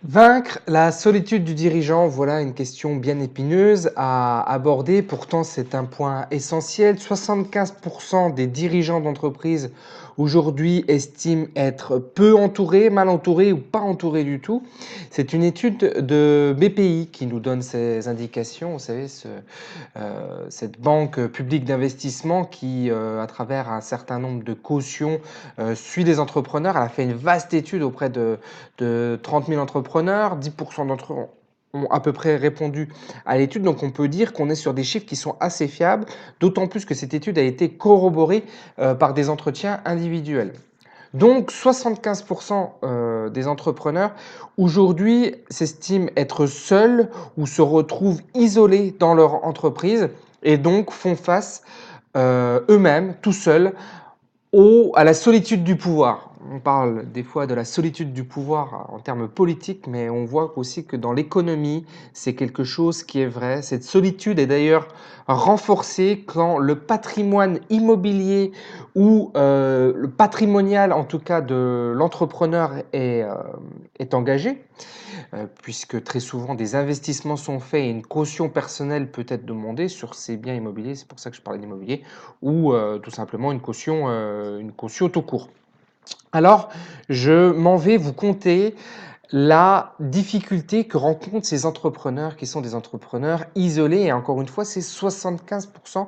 Vaincre la solitude du dirigeant, voilà une question bien épineuse à aborder. Pourtant, c'est un point essentiel. 75% des dirigeants d'entreprise aujourd'hui estiment être peu entourés, mal entourés ou pas entourés du tout. C'est une étude de BPI qui nous donne ces indications. Vous savez, cette banque publique d'investissement qui, à travers un certain nombre de cautions, suit des entrepreneurs. Elle a fait une vaste étude auprès de 30 000 entrepreneurs. 10% d'entre eux ont à peu près répondu à l'étude. Donc on peut dire qu'on est sur des chiffres qui sont assez fiables, d'autant plus que cette étude a été corroborée par des entretiens individuels. Donc 75% des entrepreneurs aujourd'hui s'estiment être seuls ou se retrouvent isolés dans leur entreprise et donc font face eux-mêmes, tout seuls, à la solitude du pouvoir. On parle des fois de la solitude du pouvoir en termes politiques, mais on voit aussi que dans l'économie, c'est quelque chose qui est vrai. Cette solitude est d'ailleurs renforcée quand le patrimoine immobilier ou le patrimonial, en tout cas de l'entrepreneur, est engagé, puisque très souvent des investissements sont faits et une caution personnelle peut être demandée sur ces biens immobiliers. C'est pour ça que je parlais d'immobilier, ou tout simplement une caution tout court. Alors, je m'en vais vous conter la difficulté que rencontrent ces entrepreneurs qui sont des entrepreneurs isolés, et encore une fois, c'est 75%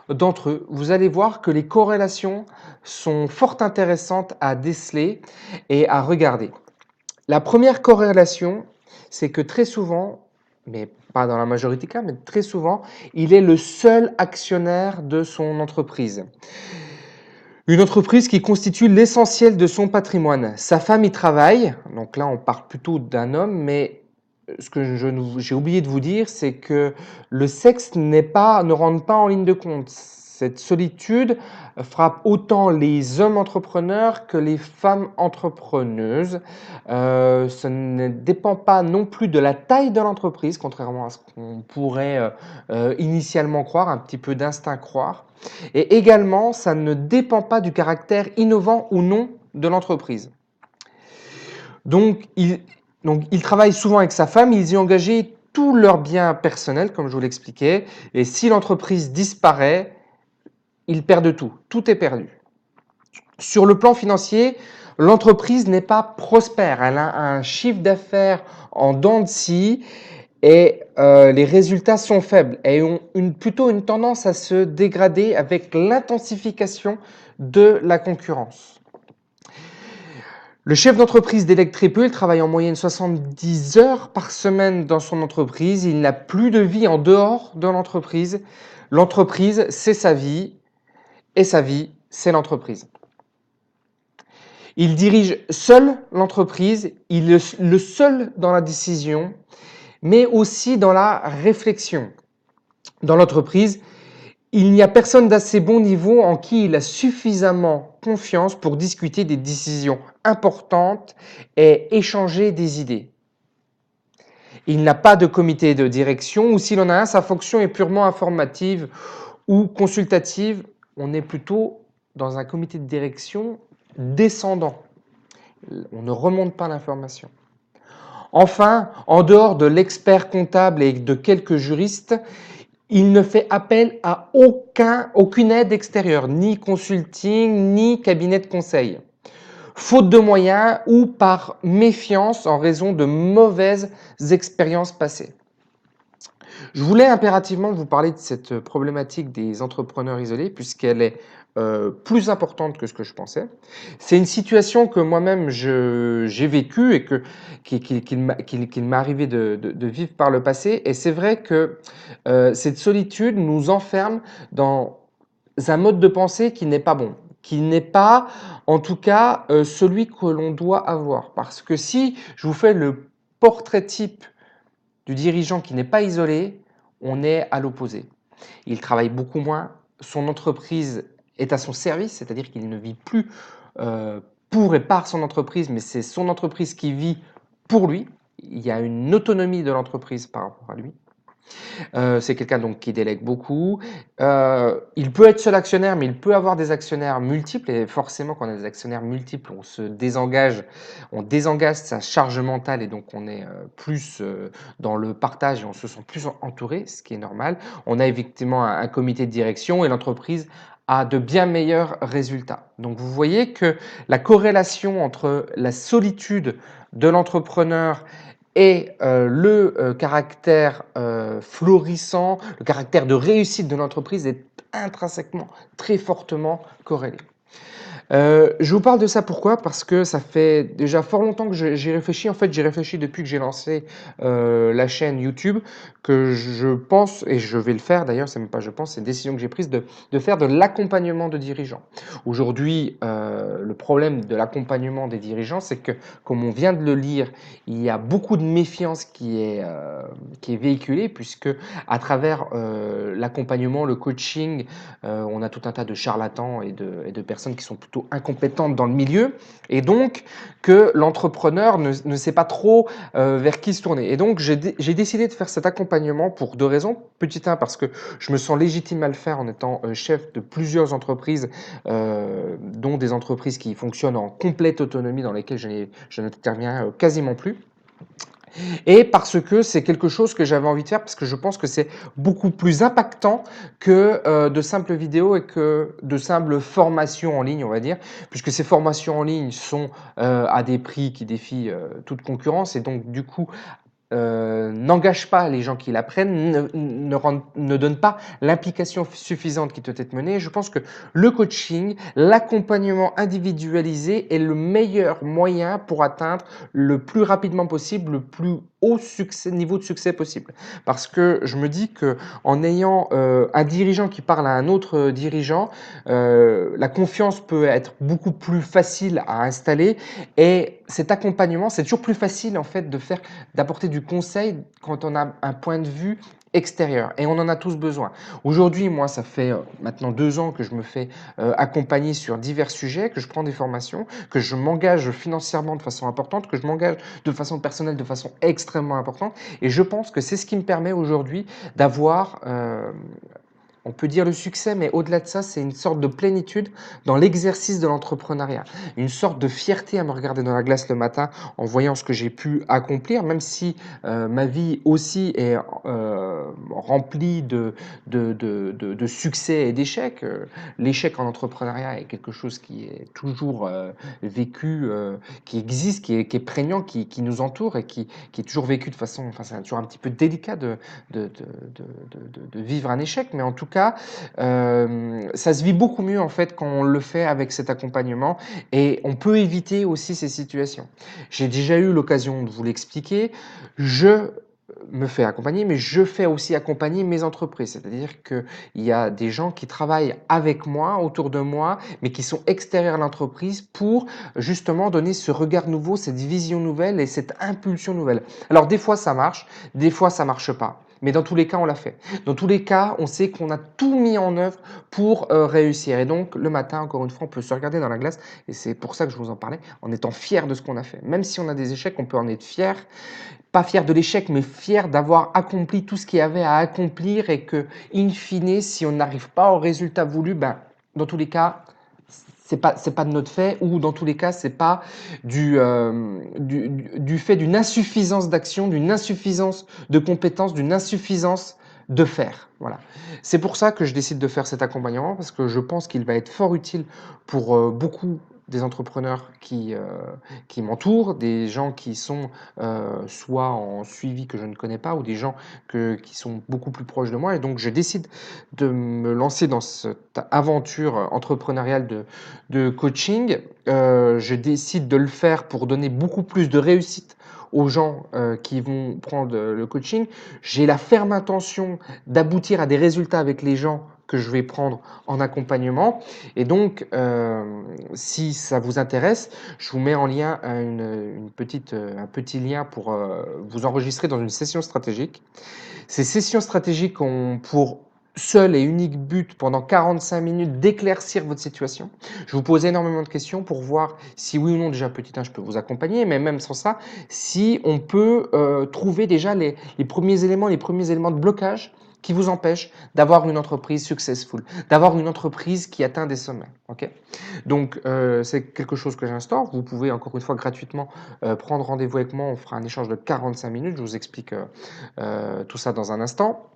d'entre eux. Vous allez voir que les corrélations sont fort intéressantes à déceler et à regarder. La première corrélation, c'est que très souvent, mais pas dans la majorité des cas, mais très souvent, il est le seul actionnaire de son entreprise. Une entreprise qui constitue l'essentiel de son patrimoine. Sa femme y travaille, donc là on parle plutôt d'un homme, mais ce que j'ai oublié de vous dire, c'est que le sexe ne rentre pas en ligne de compte. Cette solitude frappe autant les hommes entrepreneurs que les femmes entrepreneuses. Ça ne dépend pas non plus de la taille de l'entreprise, contrairement à ce qu'on pourrait initialement croire, un petit peu d'instinct croire. Et également, ça ne dépend pas du caractère innovant ou non de l'entreprise. Donc, il travaille souvent avec sa femme, ils y ont engagé tous leurs biens personnels, comme je vous l'expliquais, et si l'entreprise disparaît, ils perdent tout, tout est perdu. Sur le plan financier, l'entreprise n'est pas prospère, elle a un chiffre d'affaires en dents de scie et les résultats sont faibles et ont plutôt une tendance à se dégrader avec l'intensification de la concurrence. Le chef d'entreprise délègue très peu, il travaille en moyenne 70 heures par semaine dans son entreprise, il n'a plus de vie en dehors de l'entreprise. L'entreprise, c'est sa vie et sa vie, c'est l'entreprise. Il dirige seul l'entreprise, il est le seul dans la décision, mais aussi dans la réflexion. Dans l'entreprise, il n'y a personne d'assez bon niveau en qui il a suffisamment confiance pour discuter des décisions importantes et échanger des idées. Il n'a pas de comité de direction ou s'il en a un, sa fonction est purement informative ou consultative. On est plutôt dans un comité de direction descendant. On ne remonte pas l'information. Enfin, en dehors de l'expert comptable et de quelques juristes, il ne fait appel à aucune aide extérieure, ni consulting, ni cabinet de conseil. Faute de moyens ou par méfiance en raison de mauvaises expériences passées. Je voulais impérativement vous parler de cette problématique des entrepreneurs isolés puisqu'elle est plus importante que ce que je pensais. C'est une situation que moi-même j'ai vécue et qu'il m'est arrivé de vivre par le passé. Et c'est vrai que cette solitude nous enferme dans un mode de pensée qui n'est pas bon, qui n'est pas en tout cas celui que l'on doit avoir. Parce que si je vous fais le portrait type du dirigeant qui n'est pas isolé, on est à l'opposé. Il travaille beaucoup moins, son entreprise est à son service, c'est-à-dire qu'il ne vit plus pour et par son entreprise, mais c'est son entreprise qui vit pour lui. Il y a une autonomie de l'entreprise par rapport à lui. C'est quelqu'un donc qui délègue beaucoup. Il peut être seul actionnaire, mais il peut avoir des actionnaires multiples et forcément quand on a des actionnaires multiples, on désengage sa charge mentale et donc on est, plus, dans le partage et on se sent plus entouré, ce qui est normal. On a effectivement un comité de direction et l'entreprise a de bien meilleurs résultats. Donc vous voyez que la corrélation entre la solitude de l'entrepreneur et le caractère florissant, le caractère de réussite de l'entreprise est intrinsèquement très fortement corrélé. Je vous parle de ça pourquoi? Parce que ça fait déjà fort longtemps que j'y réfléchis. En fait, j'y réfléchis depuis que j'ai lancé la chaîne YouTube, que je pense, et je vais le faire d'ailleurs, c'est même pas je pense, c'est une décision que j'ai prise de faire de l'accompagnement de dirigeants. Aujourd'hui, le problème de l'accompagnement des dirigeants, c'est que, comme on vient de le lire, il y a beaucoup de méfiance qui est véhiculée, puisque à travers l'accompagnement, le coaching, on a tout un tas de charlatans et de personnes qui sont plutôt incompétentes dans le milieu, et donc que l'entrepreneur ne sait pas trop vers qui se tourner. Et donc j'ai décidé de faire cet accompagnement pour deux raisons. Petit 1, parce que je me sens légitime à le faire en étant chef de plusieurs entreprises, dont des entreprises qui fonctionnent en complète autonomie, dans lesquelles je n'interviens quasiment plus. Et parce que c'est quelque chose que j'avais envie de faire, parce que je pense que c'est beaucoup plus impactant que de simples vidéos et que de simples formations en ligne, on va dire, puisque ces formations en ligne sont à des prix qui défient toute concurrence et donc du coup n'engage pas les gens qui l'apprennent, ne donne pas l'implication suffisante qui doit être menée. Je pense que le coaching, l'accompagnement individualisé est le meilleur moyen pour atteindre le plus rapidement possible, le plus haut niveau de succès possible. Parce que je me dis que en ayant un dirigeant qui parle à un autre dirigeant, la confiance peut être beaucoup plus facile à installer et cet accompagnement, c'est toujours plus facile en fait d'apporter du conseil quand on a un point de vue extérieur et on en a tous besoin. Aujourd'hui, moi, ça fait maintenant 2 ans que je me fais accompagner sur divers sujets, que je prends des formations, que je m'engage financièrement de façon importante, que je m'engage de façon personnelle de façon extrêmement importante et je pense que c'est ce qui me permet aujourd'hui d'avoir on peut dire le succès, mais au-delà de ça, c'est une sorte de plénitude dans l'exercice de l'entrepreneuriat. Une sorte de fierté à me regarder dans la glace le matin en voyant ce que j'ai pu accomplir, même si ma vie aussi est remplie de succès et d'échecs. L'échec en entrepreneuriat est quelque chose qui est toujours vécu, qui existe, qui est prégnant, qui nous entoure et qui est toujours vécu de façon, enfin c'est toujours un petit peu délicat de vivre un échec, mais en tout cas, ça se vit beaucoup mieux en fait quand on le fait avec cet accompagnement et on peut éviter aussi ces situations. J'ai déjà eu l'occasion de vous l'expliquer. Je me fais accompagner, mais je fais aussi accompagner mes entreprises. C'est-à-dire qu'il y a des gens qui travaillent avec moi, autour de moi, mais qui sont extérieurs à l'entreprise pour justement donner ce regard nouveau, cette vision nouvelle et cette impulsion nouvelle. Alors des fois ça marche, des fois ça marche pas. Mais dans tous les cas, on l'a fait. Dans tous les cas, on sait qu'on a tout mis en œuvre pour réussir. Et donc, le matin, encore une fois, on peut se regarder dans la glace, et c'est pour ça que je vous en parlais, en étant fier de ce qu'on a fait. Même si on a des échecs, on peut en être fier. Pas fier de l'échec, mais fier d'avoir accompli tout ce qu'il y avait à accomplir et que, in fine, si on n'arrive pas au résultat voulu, ben, dans tous les cas, c'est pas de notre fait, ou dans tous les cas, c'est pas du fait d'une insuffisance d'action, d'une insuffisance de compétences, d'une insuffisance de faire. Voilà. C'est pour ça que je décide de faire cet accompagnement, parce que je pense qu'il va être fort utile pour beaucoup des entrepreneurs qui m'entourent, des gens qui sont soit en suivi que je ne connais pas, ou des gens qui sont beaucoup plus proches de moi. Et donc, je décide de me lancer dans cette aventure entrepreneuriale de coaching. Je décide de le faire pour donner beaucoup plus de réussite aux gens qui vont prendre le coaching. J'ai la ferme intention d'aboutir à des résultats avec les gens que je vais prendre en accompagnement. Et donc, si ça vous intéresse, je vous mets en lien un petit lien pour vous enregistrer dans une session stratégique. Ces sessions stratégiques ont pour seul et unique but pendant 45 minutes d'éclaircir votre situation. Je vous pose énormément de questions pour voir si oui ou non, déjà petit 1, je peux vous accompagner, mais même sans ça, si on peut trouver déjà les premiers éléments de blocage qui vous empêchent d'avoir une entreprise successful, d'avoir une entreprise qui atteint des sommets. Ok. Donc, c'est quelque chose que j'instaure. Vous pouvez encore une fois gratuitement prendre rendez-vous avec moi. On fera un échange de 45 minutes. Je vous explique tout ça dans un instant.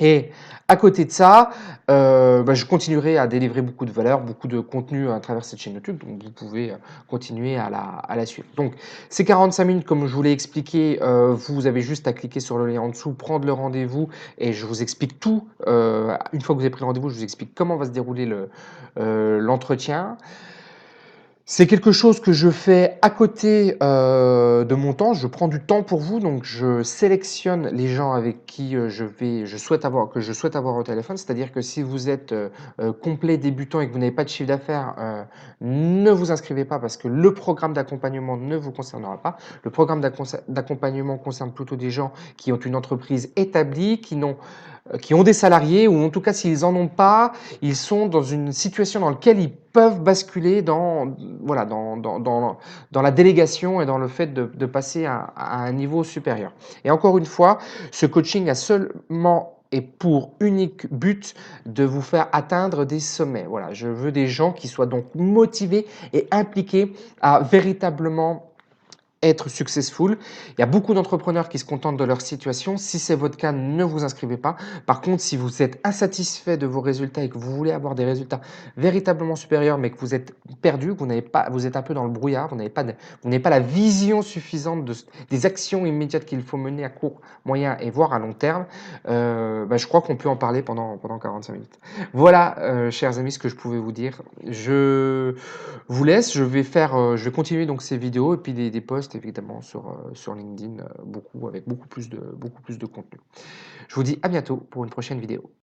Et à côté de ça, je continuerai à délivrer beaucoup de valeur, beaucoup de contenu à travers cette chaîne YouTube, donc vous pouvez continuer à la suivre. Donc ces 45 minutes, comme je vous l'ai expliqué, vous avez juste à cliquer sur le lien en dessous, prendre le rendez-vous et je vous explique tout. Une fois que vous avez pris le rendez-vous, je vous explique comment va se dérouler l'entretien. C'est quelque chose que je fais à côté de mon temps. Je prends du temps pour vous, donc je sélectionne les gens avec qui que je souhaite avoir au téléphone. C'est-à-dire que si vous êtes complet débutant et que vous n'avez pas de chiffre d'affaires, ne vous inscrivez pas parce que le programme d'accompagnement ne vous concernera pas. Le programme d'accompagnement concerne plutôt des gens qui ont une entreprise établie, qui ont des salariés, ou en tout cas s'ils en ont pas, ils sont dans une situation dans laquelle ils peuvent basculer voilà, dans la délégation et dans le fait de passer à un niveau supérieur. Et encore une fois, ce coaching a seulement et pour unique but de vous faire atteindre des sommets. Voilà, je veux des gens qui soient donc motivés et impliqués à véritablement être successful. Il y a beaucoup d'entrepreneurs qui se contentent de leur situation. Si c'est votre cas, ne vous inscrivez pas. Par contre, si vous êtes insatisfait de vos résultats et que vous voulez avoir des résultats véritablement supérieurs, mais que vous êtes perdu, que vous êtes un peu dans le brouillard, vous n'avez pas la vision suffisante des actions immédiates qu'il faut mener à court, moyen et voire à long terme, je crois qu'on peut en parler pendant 45 minutes. Voilà, chers amis, ce que je pouvais vous dire. Je vous laisse, je vais continuer donc ces vidéos et puis des posts évidemment sur LinkedIn, avec beaucoup plus de contenu. Je vous dis à bientôt pour une prochaine vidéo.